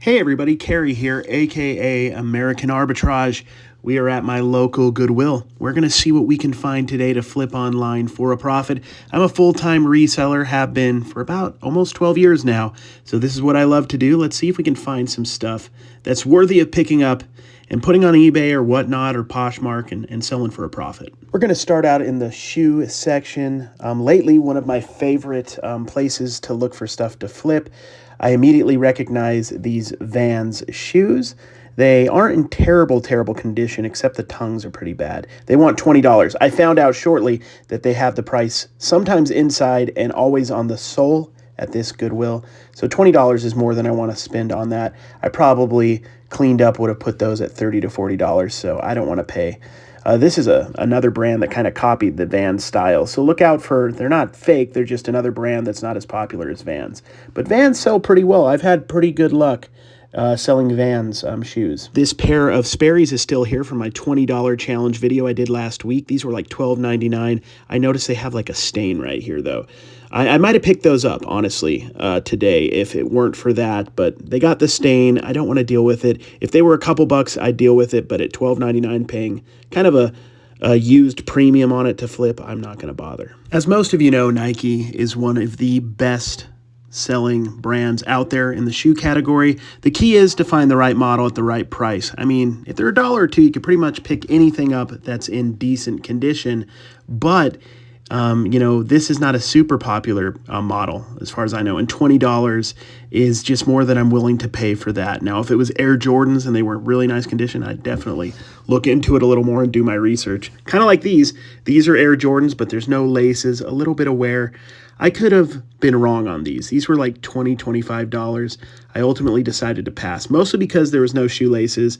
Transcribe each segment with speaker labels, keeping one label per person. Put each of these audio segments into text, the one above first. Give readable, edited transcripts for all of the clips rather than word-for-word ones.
Speaker 1: Hey everybody, Carrie here, aka American Arbitrage. We are at my local Goodwill. We're going to see what we can find today to flip online for a profit. I'm a full-time reseller, have been for about almost 12 years now. So this is what I love to do. Let's see if we can find some stuff that's worthy of picking up and putting on eBay or whatnot or Poshmark and selling for a profit. We're going to start out in the shoe section. Lately, one of my favorite places to look for stuff to flip. I immediately recognize these Vans shoes. They aren't in terrible condition, except the tongues are pretty bad. They want $20. I found out shortly that they have the price sometimes inside and always on the sole at this Goodwill. So $20 is more than I want to spend on that. I probably cleaned up would have put those at $30 to $40, so I don't want to pay. This is another brand that kind of copied the Vans style. So look out for, they're not fake, they're just another brand that's not as popular as Vans. But Vans sell pretty well. I've had pretty good luck selling Vans shoes. This pair of Sperry's is still here from my $20 challenge video I did last week. These were like $12.99. I noticed they have like a stain right here though. I might have picked those up, honestly, today if it weren't for that, but they got the stain. I don't want to deal with it. If they were a couple bucks, I'd deal with it, but at $12.99 paying kind of a used premium on it to flip, I'm not going to bother. As most of you know, Nike is one of the best selling brands out there in the shoe category. The key is to find the right model at the right price. I mean, if they're $1 or $2, you could pretty much pick anything up that's in decent condition, but this is not a super popular model as far as I know, and $20 is just more than I'm willing to pay for that. Now, if it was Air Jordans and they were in really nice condition, I'd definitely look into it a little more and do my research. Kind of like these. These are Air Jordans, but there's no laces, a little bit of wear. I could have been wrong on these. These were like $20, $25. I ultimately decided to pass, mostly because there was no shoelaces.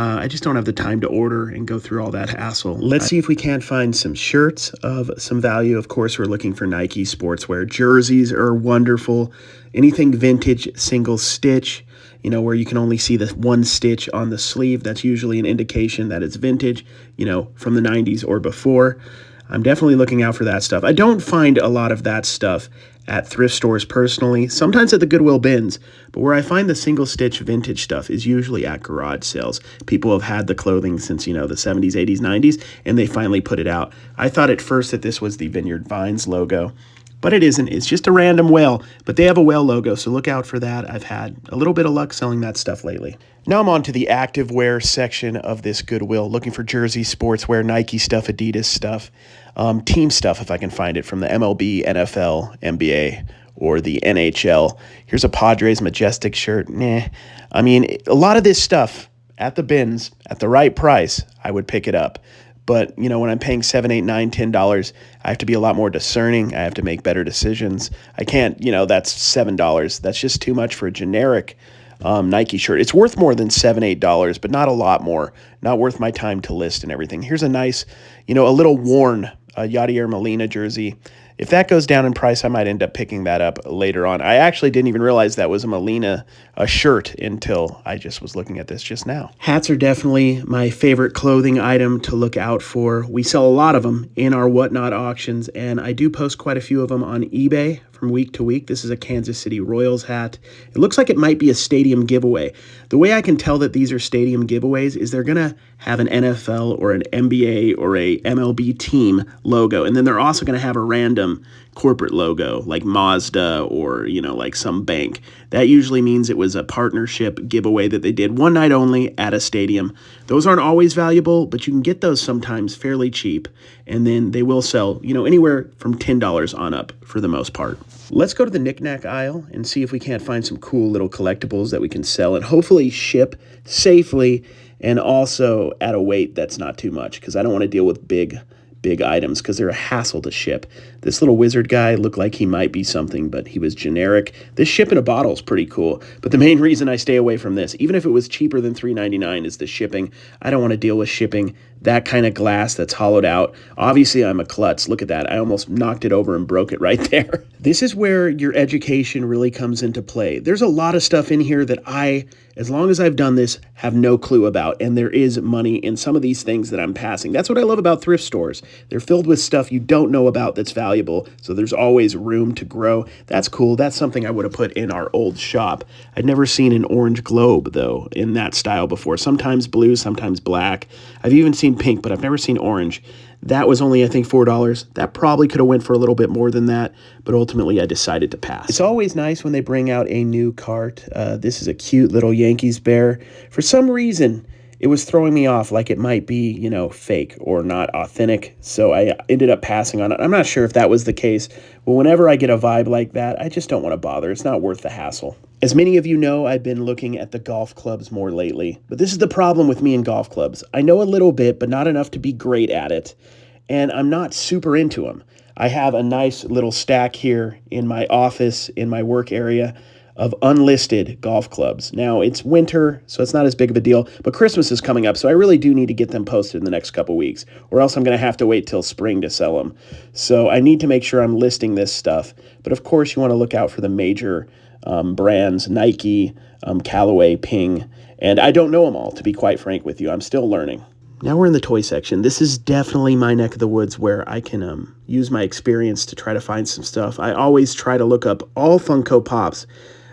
Speaker 1: I just don't have the time to order and go through all that hassle. Let's see if we can't find some shirts of some value. Of course, we're looking for Nike sportswear. Jerseys are wonderful. Anything vintage, single stitch, where you can only see the one stitch on the sleeve. That's usually an indication that it's vintage, from the 90s or before. I'm definitely looking out for that stuff. I don't find a lot of that stuff at thrift stores personally, sometimes at the Goodwill bins, but where I find the single stitch vintage stuff is usually at garage sales. People have had the clothing since, the 70s, 80s, 90s, and they finally put it out. I thought at first that this was the Vineyard Vines logo, but it isn't. It's just a random whale, but they have a whale logo, so look out for that. I've had a little bit of luck selling that stuff lately. Now I'm on to the activewear section of this Goodwill, looking for jersey, sportswear, Nike stuff, Adidas stuff, team stuff if I can find it from the MLB, NFL, NBA, or the NHL. Here's a Padres Majestic shirt. I mean, a lot of this stuff at the bins, at the right price, I would pick it up. But, when I'm paying $7, $8, $9, $10, I have to be a lot more discerning. I have to make better decisions. I can't, that's $7. That's just too much for a generic Nike shirt. It's worth more than $7, $8, but not a lot more. Not worth my time to list and everything. Here's a nice, a little worn Yadier Molina jersey. If that goes down in price, I might end up picking that up later on. I actually didn't even realize that was a Molina shirt until I just was looking at this just now. Hats are definitely my favorite clothing item to look out for. We sell a lot of them in our Whatnot auctions, and I do post quite a few of them on eBay from week to week. This is a Kansas City Royals hat. It looks like it might be a stadium giveaway. The way I can tell that these are stadium giveaways is they're going to have an NFL or an NBA or a MLB team logo, and then they're also going to have a random corporate logo like Mazda or, like some bank. That usually means it was a partnership giveaway that they did one night only at a stadium. Those aren't always valuable, but you can get those sometimes fairly cheap, and then they will sell, anywhere from $10 on up for the most part. Let's go to the knick-knack aisle and see if we can't find some cool little collectibles that we can sell and hopefully ship safely and also at a weight that's not too much, because I don't want to deal with big items because they're a hassle to ship. This little wizard guy looked like he might be something, but he was generic. This ship in a bottle is pretty cool, but the main reason I stay away from this, even if it was cheaper than $3.99, is the shipping. I don't want to deal with shipping that kind of glass that's hollowed out. Obviously, I'm a klutz. Look at that. I almost knocked it over and broke it right there. This is where your education really comes into play. There's a lot of stuff in here that as long as I've done this, have no clue about, and there is money in some of these things that I'm passing. That's what I love about thrift stores. They're filled with stuff you don't know about that's valuable. valuable, so there's always room to grow. That's cool. That's something I would have put in our old shop. I'd never seen an orange globe, though, in that style before. Sometimes blue, sometimes black. I've even seen pink, but I've never seen orange. That was only, I think, $4. That probably could have went for a little bit more than that, but ultimately I decided to pass. It's always nice when they bring out a new cart. This is a cute little Yankees bear. For some reason, it was throwing me off like it might be, you know, fake or not authentic, so I ended up passing on it. I'm not sure if that was the case, but whenever I get a vibe like that, I just don't want to bother. It's not worth the hassle. As many of you know, I've been looking at the golf clubs more lately, but this is the problem with me and golf clubs. I know a little bit, but not enough to be great at it, and I'm not super into them. I have a nice little stack here in my office, in my work area, of unlisted golf clubs. Now, it's winter, so it's not as big of a deal, but Christmas is coming up, so I really do need to get them posted in the next couple weeks, or else I'm going to have to wait till spring to sell them. So I need to make sure I'm listing this stuff, but of course you want to look out for the major brands, Nike, Callaway, Ping, and I don't know them all, to be quite frank with you. I'm still learning. Now we're in the toy section. This is definitely my neck of the woods where I can use my experience to try to find some stuff. I always try to look up all Funko Pops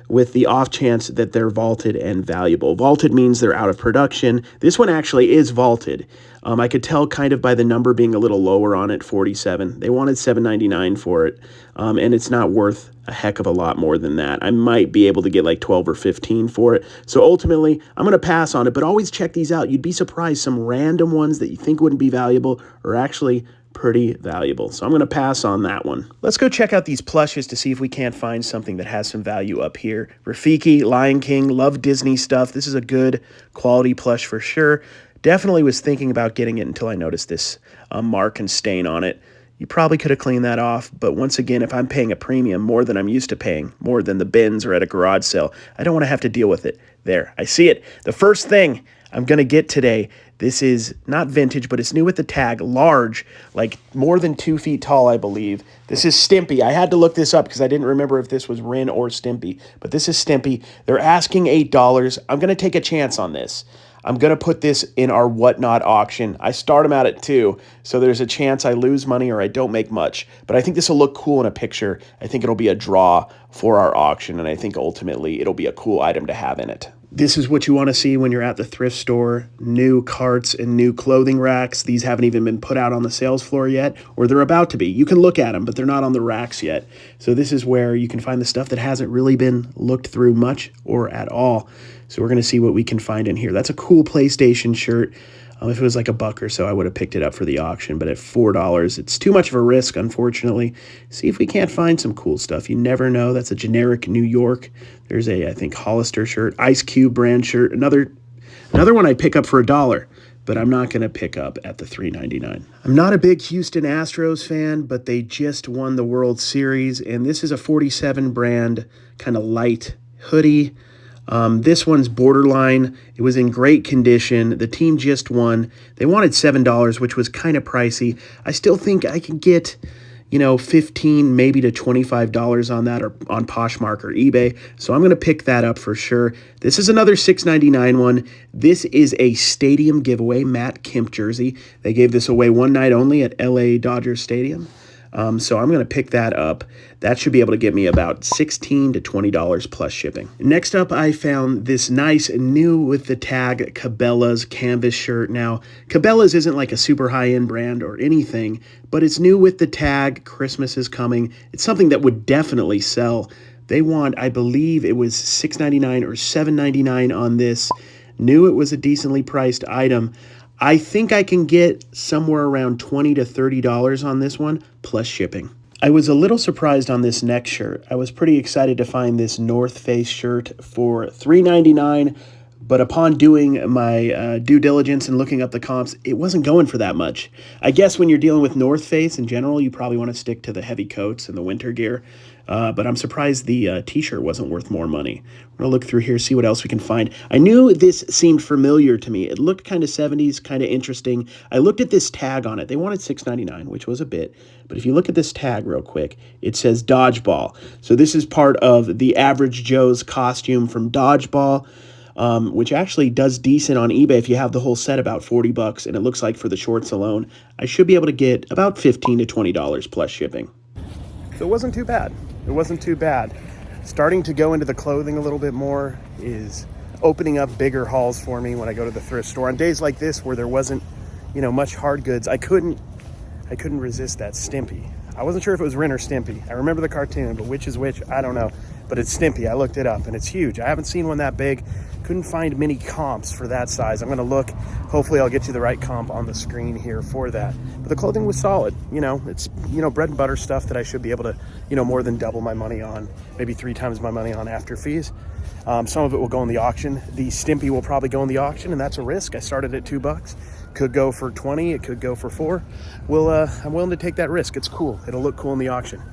Speaker 1: with the off chance that they're vaulted and valuable. Vaulted means they're out of production. This one actually is vaulted. I could tell kind of by the number being a little lower on it, 47. They wanted $7.99 for it, and it's not worth a heck of a lot more than that. I might be able to get like 12 or 15 for it. So ultimately, I'm going to pass on it, but always check these out. You'd be surprised. Some random ones that you think wouldn't be valuable are actually pretty valuable. So I'm going to pass on that one. Let's go check out these plushes to see if we can't find something that has some value up here. Rafiki, Lion King, love Disney stuff. This is a good quality plush for sure. Definitely was thinking about getting it until I noticed this mark and stain on it. You probably could have cleaned that off, but once again, if I'm paying a premium more than I'm used to paying, more than the bins or at a garage sale, I don't want to have to deal with it. There, I see it. The first thing I'm going to get today, this is not vintage, but it's new with the tag, large, like more than 2 feet tall, I believe. This is Stimpy. I had to look this up because I didn't remember if this was Rin or Stimpy, but this is Stimpy. They're asking $8. I'm going to take a chance on this. I'm going to put this in our Whatnot auction. I start them out at 2, so there's a chance I lose money or I don't make much. But I think this will look cool in a picture. I think it'll be a draw for our auction, and I think ultimately it'll be a cool item to have in it. This is what you want to see when you're at the thrift store. New carts and new clothing racks. These haven't even been put out on the sales floor yet, or they're about to be. You can look at them, but they're not on the racks yet. So this is where you can find the stuff that hasn't really been looked through much or at all. So we're going to see what we can find in here. That's a cool PlayStation shirt. If it was like $1 or so, I would have picked it up for the auction, but at $4, it's too much of a risk, unfortunately. See if we can't find some cool stuff. You never know. That's a generic New York. There's a, I think, Hollister shirt, Ice Cube brand shirt. Another one I'd pick up for $1, but I'm not going to pick up at the $3.99. I'm not a big Houston Astros fan, but they just won the World Series, and this is a 47 brand kind of light hoodie. This one's borderline. It was in great condition. The team just won. They wanted $7, which was kind of pricey. I still think I could get, $15, maybe to $25 on that, or on Poshmark or eBay. So I'm going to pick that up for sure. This is another $6.99 one. This is a stadium giveaway, Matt Kemp jersey. They gave this away one night only at LA Dodger Stadium. So I'm going to pick that up. That should be able to get me about $16 to $20 plus shipping. Next up, I found this nice new with the tag Cabela's canvas shirt. Now, Cabela's isn't like a super high-end brand or anything, but it's new with the tag. Christmas is coming. It's something that would definitely sell. They want, I believe it was $6.99 or $7.99 on this. Knew it was a decently priced item. I think I can get somewhere around $20 to $30 on this one, plus shipping. I was a little surprised on this neck shirt. I was pretty excited to find this North Face shirt for $3.99, but upon doing my due diligence and looking up the comps, it wasn't going for that much. I guess when you're dealing with North Face in general, you probably want to stick to the heavy coats and the winter gear. But I'm surprised the t-shirt wasn't worth more money. We're going to look through here, see what else we can find. I knew this seemed familiar to me. It looked kind of 70s, kind of interesting. I looked at this tag on it. They wanted $6.99, which was a bit. But if you look at this tag real quick, it says Dodgeball. So this is part of the Average Joe's costume from Dodgeball, which actually does decent on eBay if you have the whole set, about $40. And it looks like for the shorts alone, I should be able to get about $15 to $20 plus shipping. So it wasn't too bad. It wasn't too bad. Starting to go into the clothing a little bit more is opening up bigger hauls for me when I go to the thrift store. On days like this where there wasn't, much hard goods, I couldn't resist that Stimpy. I wasn't sure if it was Ren or Stimpy. I remember the cartoon, but which is which, I don't know. But it's Stimpy. I looked it up, and it's huge. I haven't seen one that big. Couldn't find many comps for that size. I'm going to look. Hopefully, I'll get you the right comp on the screen here for that. But the clothing was solid. It's, bread and butter stuff that I should be able to, more than double my money on, maybe 3 times my money on after fees. Some of it will go in the auction. The Stimpy will probably go in the auction, and that's a risk. I started at $2. Could go for 20. It could go for 4. I'm willing to take that risk. It's cool. It'll look cool in the auction.